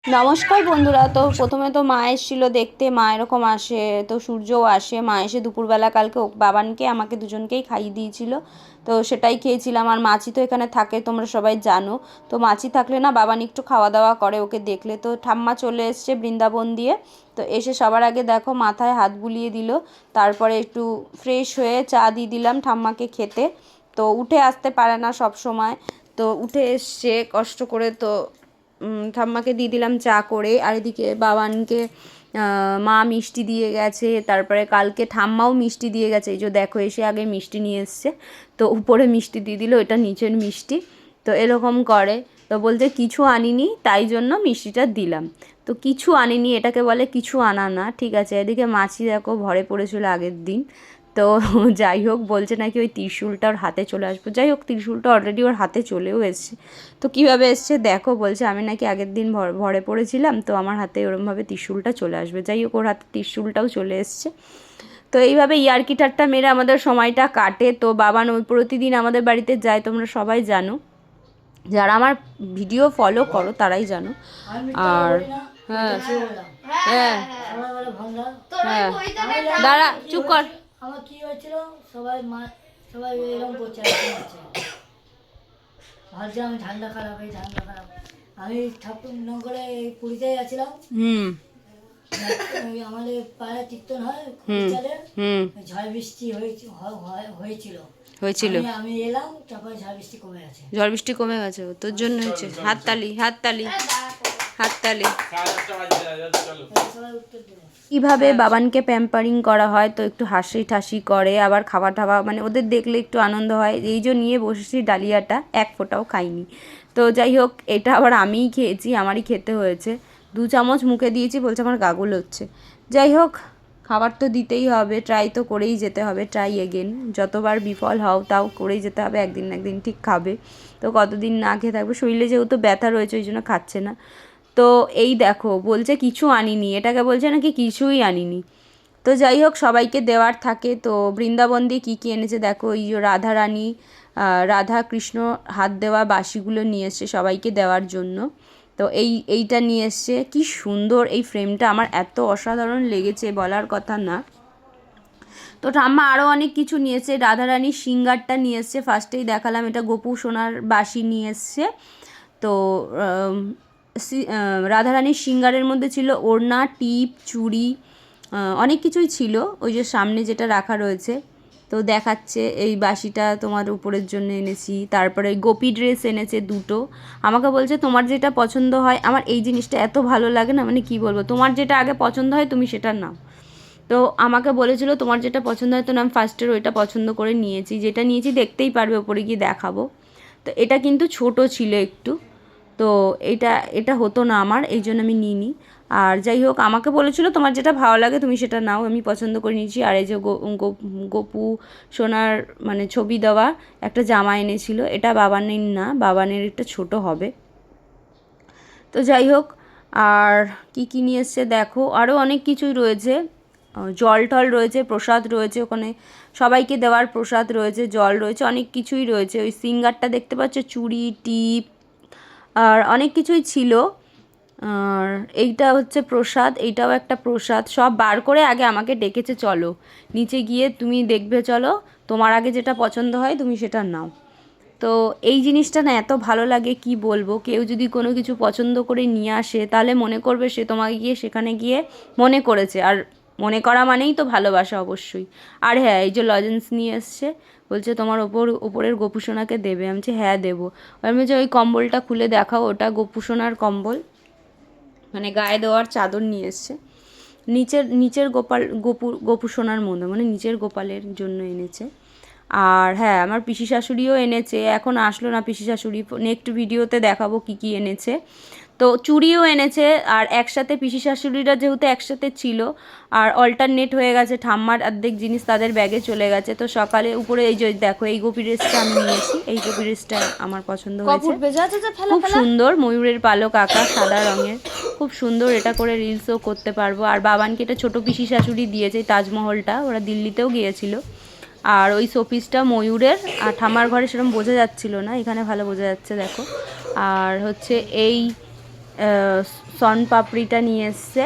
নমস্কার বন্ধুরা। তো প্রথমে তো মা এসেছিলো দেখতে, মা এরকম আসে, তো সূর্যও আসে। মা এসে দুপুরবেলা কালকে বাবানকে আমাকে দুজনকেই খাইয়ে দিয়েছিল, তো সেটাই খেয়েছিলাম। আর মাছি তো এখানে থাকে, তোমরা সবাই জানো। তো মাছি থাকলে না বাবান একটু খাওয়া দাওয়া করে ওকে দেখলে। তো ঠাম্মা চলে এসছে বৃন্দাবন দিয়ে, তো এসে সবার আগে দেখো মাথায় হাত বুলিয়ে দিল, তারপরে একটু ফ্রেশ হয়ে চা দিয়ে দিলাম ঠাম্মাকে খেতে। তো উঠে আসতে পারে না সব সময়, তো উঠে এসছে কষ্ট করে, তো ঠাম্মাকে দিয়ে দিলাম চা করে। আর এদিকে বাবানকে মা মিষ্টি দিয়ে গেছে, তারপরে কালকে ঠাম্মাও মিষ্টি দিয়ে গেছে। এই যে দেখো এসে আগে মিষ্টি নিয়ে এসছে, তো উপরে মিষ্টি দিয়ে দিল, এটা নিচের মিষ্টি। তো এরকম করে, তো বলছে কিছু আনিনি তাই জন্য মিষ্টিটা দিলাম। তো কিছু আনিনি এটাকে বলে কিছু আনা না, ঠিক আছে। এদিকে মাছি দেখো ভরে পড়েছিল আগের দিন। তো যাই হোক, বলছে নাকি ওই ত্রিশূলটা ওর হাতে চলে আসবে। যাই হোক, ত্রিশূলটা অলরেডি ওর হাতে চলেও এসছে। তো কীভাবে এসছে দেখো, বলছে আমি নাকি আগের দিন ভরে পড়েছিলাম, তো আমার হাতে ওরমভাবে ত্রিশূলটা চলে আসবে। যাই হোক, ওর হাতে ত্রিশূলটাও চলে এসছে। তো এইভাবে ইয়ার্কি ঠাট্টা মেরে আমাদের সময়টা কাটে। তো বাবান ওই প্রতিদিন আমাদের বাড়িতে যায়, তোমরা সবাই জানো, যারা আমার ভিডিও ফলো করো তারাই জানো। আর হ্যাঁ হ্যাঁ হ্যাঁ, দাঁড়া চুপ কর। আমার কি হয়েছিল, সবাই এরকম করছে, ভাবছি আমি ঠান্ডা খারাপ, আমি ঠাকুর নগরে পুরীতে যাচ্ছিলাম। আমাদের পাড়ায় কীর্তন হয়, ঝড় বৃষ্টি হয়েছিল। আমি এলাম, তারপরে ঝড় বৃষ্টি কমে গেছে। ঝড় বৃষ্টি কমে গেছে, তোর জন্য হয়েছে। হাততালি হাততালি হাততালি। কীভাবে বাবানকে প্যাম্পারিং করা হয়, তো একটু হাসি ঠাসি করে, আবার খাওয়া টাওয়া মানে ওদের দেখলে একটু আনন্দ হয়। এই যে নিয়ে বসেছি ডালিয়াটা, এক ফোঁটাও খাইনি। তো যাই হোক, এটা আবার আমিই খেয়েছি, আমারই খেতে হয়েছে। 2 চামচ মুখে দিয়েছি, বলছে আমার গাগুল হচ্ছে। যাই হোক, খাবার তো দিতেই হবে, ট্রাই তো করেই যেতে হবে, ট্রাই এগেন। যতবার বিফল হও তাও করেই যেতে হবে, একদিন না একদিন ঠিক খাবে। তো কতদিন না খেয়ে থাকবে, শরীরে যেহেতু ব্যথা রয়েছে ওই জন্য খাচ্ছে না। তো এই দেখো বলছে কিছু আনিনি, এটাকে বলছে নাকি কিছুই আনিনি। তো যাই হোক, সবাইকে দেওয়ার থাকে। তো বৃন্দাবন দিয়ে কী কী এনেছে দেখো, এই যে রাধারানী, রাধা কৃষ্ণ হাত দেওয়া বাসিগুলো নিয়ে এসছে সবাইকে দেওয়ার জন্য। তো এইটা নিয়ে এসছে, কী সুন্দর এই ফ্রেমটা, আমার এত অসাধারণ লেগেছে বলার কথা না। তো ঠাম্মা আরও অনেক কিছু নিয়েছে, রাধারানীর সিঙ্গারটা নিয়ে এসছে, ফার্স্টেই দেখালাম, এটা গোপু সোনার বাসি নিয়ে এসছে। তো রাধারানীর সিঙ্গারের মধ্যে ছিল ওড়না, টিপ, চুড়ি, অনেক কিছুই ছিল। ওই যে সামনে যেটা রাখা রয়েছে, তো দেখাচ্ছে এই বাসিটা তোমার উপরের জন্য এনেছি। তারপরে গোপী ড্রেস এনেছে 2টো। আমাকে বলছে তোমার যেটা পছন্দ হয়, আমার এই জিনিসটা এত ভালো লাগে না, মানে কি বলবো, তোমার যেটা আগে পছন্দ হয় তুমি সেটা নাও। তো আমাকে বলেছিল তোমার যেটা পছন্দ হয়, তো আমি ফার্স্টের ওইটা পছন্দ করে নিয়েছি। যেটা নিয়েছি দেখতেই পারবে, ওপরে গিয়ে দেখাবো। তো এটা কিন্তু ছোট ছিল একটু, তো এটা হতো না আমার, এই জন্য আমি নিইনি। আর যাই হোক, আমাকে বলেছিল তোমার যেটা ভালো লাগে তুমি সেটা নাও, আমি পছন্দ করে নিয়েছি। আর এই যে গোপু সোনার মানে ছবি দেওয়া একটা জামা এনেছিল, এটা বাবানের না, বাবানের একটা ছোট হবে। তো যাই হোক, আর কী কী নিয়ে এসছে দেখো, আরও অনেক কিছুই রয়েছে। জল টল রয়েছে, প্রসাদ রয়েছে ওখানে, সবাইকে দেওয়ার প্রসাদ রয়েছে, জল রয়েছে, অনেক কিছুই রয়েছে। ওই সিঙ্গারটা দেখতে পাচ্ছ, চুড়ি, টিপ, আর অনেক কিছুই ছিল। আর এইটা হচ্ছে প্রসাদ, এইটাও একটা প্রসাদ। সব বার করে আগে আমাকে ডেকেছে, চলো নিচে গিয়ে তুমি দেখবে, চলো তোমার আগে যেটা পছন্দ হয় তুমি সেটা নাও। তো এই জিনিসটা না এত ভালো লাগে কি বলবো, কেউ যদি কোনো কিছু পছন্দ করে নিয়ে আসে তাহলে মনে করবে সে তোমাকে গিয়ে সেখানে গিয়ে মনে করেছে, আর মনে করা মানেই তো ভালোবাসা অবশ্যই। আর হ্যাঁ, এই যে লজেন্স নিয়ে এসছে, বলছে তোমার ওপরের গোপুসোনাকে দেবে। আমি বলছি হ্যাঁ দেবো। আমি বলছি ওই কম্বলটা খুলে দেখাও, ওটা গোপুসোনার কম্বল, মানে গায়ে দেওয়ার চাদর নিয়ে এসছে। নিচের গোপুসোনার মধ্যে, মানে নিচের গোপালের জন্য এনেছে। আর হ্যাঁ, আমার পিসি শাশুড়িও এনেছে, এখন আসলো না পিসি শাশুড়ি, নেক্সট ভিডিওতে দেখাবো কী কী এনেছে। তো চুড়িও এনেছে, আর একসাথে পিসি শাশুড়িরা যেহেতু একসাথে ছিল, আর অল্টারনেট হয়ে গেছে, ঠাম্মার অর্ধেক জিনিস তাদের ব্যাগে চলে গেছে। তো সকালে উপরে এই যে দেখো, এই গোপী ড্রেসটা আমি নিয়েছি, এই গোপী ড্রেসটা আমার পছন্দ হয়েছে, খুব সুন্দর, ময়ূরের পালক আঁকা সাদা রঙের, খুব সুন্দর। এটা করে রিলসও করতে পারবো। আর বাবানকে এটা ছোটো পিসি শাশুড়ি দিয়েছে, তাজমহলটা, ওরা দিল্লিতেও গিয়েছিল। আর ওই শোপিসটা ময়ূরের, আর ঠাম্মার ঘরে সেরকম বোঝা যাচ্ছিল না, এখানে ভালো বোঝা যাচ্ছে দেখো। আর হচ্ছে এই সন পাপড়িটা নিয়ে এসছে,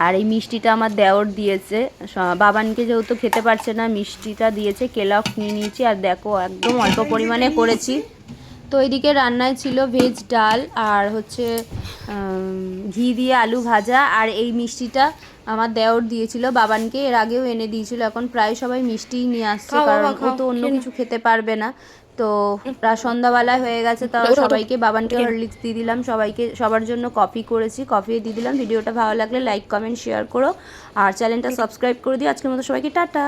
আর এই মিষ্টিটা আমার দেওর দিয়েছে। বাবানকে যেহেতু খেতে পারছে না, মিষ্টিটা দিয়েছে, কেলক্স নিয়ে নিয়েছি। আর দেখো একদম অল্প পরিমাণে করেছি। তো এইদিকে রান্নায় ছিল ভেজ ডাল আর হচ্ছে ঘি দিয়ে আলু ভাজা। আর এই মিষ্টিটা আমার দেওর দিয়েছিল বাবানকে, এর আগেও এনে দিয়েছিল। এখন প্রায় সবাই মিষ্টিই নিয়ে আসছে, কারণ ও তো অন্য কিছু খেতে পারবে না। তো সন্ধ্যাবেলায় হয়ে গেছে, তাও সবাইকে, বাবানকে হরলিক্স দিয়ে দিলাম, সবাইকে, সবার জন্য কফি করেছি, কফি দিয়ে দিলাম। ভিডিওটা ভালো লাগলে লাইক কমেন্ট শেয়ার করো, আর চ্যানেলটা সাবস্ক্রাইব করে দিও। আজকের মতো সবাইকে টাটা।